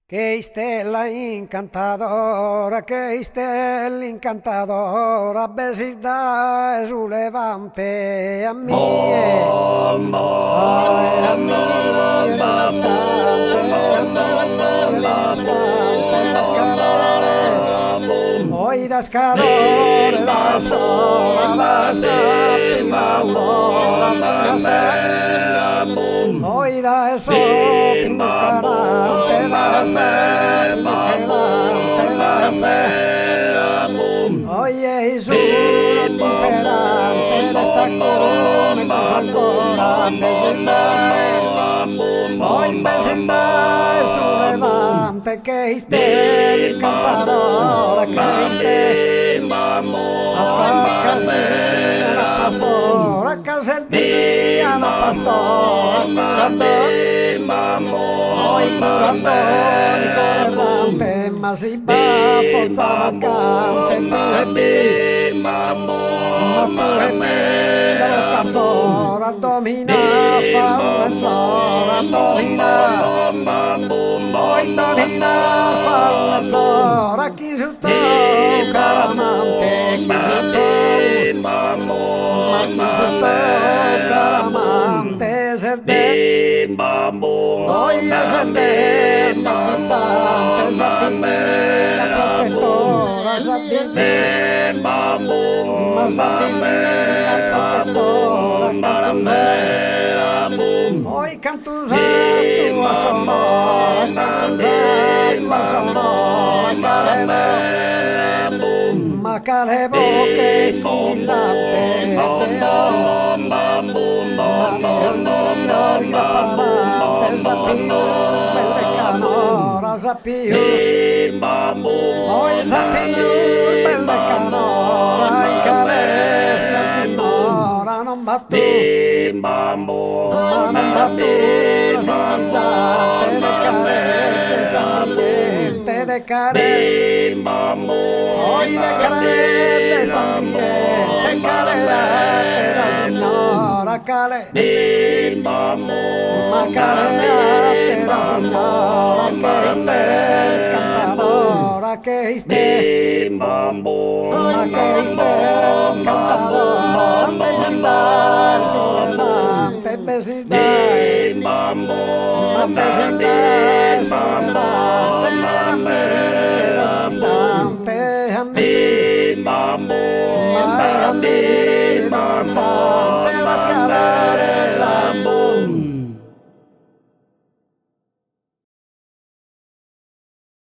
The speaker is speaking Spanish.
Que Stella incantadora, que Stella incantadora, besita su levante a mí. A mí hoy das calor, la sola, la prima aurora, hoy da el sol, carante, la oye Jesús, imperante, esta come tus ancora, hoy presenta su levante, que esté cantadora, que esté la pastora, calcetía la pastora, hoy curando y corrante, mas si va forza vacante, dalla canzone domina, fa una flora, domina, poi domina, fa una flora, chi su tocca l'amante, chi su tocca, ma chi su tocca l'amante, serde, poi serde, l'abitante, sapere, la protettora, sapere, ma sapere, la protettora, hoy cantus tua sonora, tua sonora, ma calevo che squillante, sapio, hoy sapio, belle canora, in calesi la finora, non batto, ma non batto, sanguinante de carete, hoy de carete, sanguinante, carete, la signora Cale, ma carete, la signora che estés cantadora, que estés, ma que estés cantadora, vecindad, su levante, vecindad,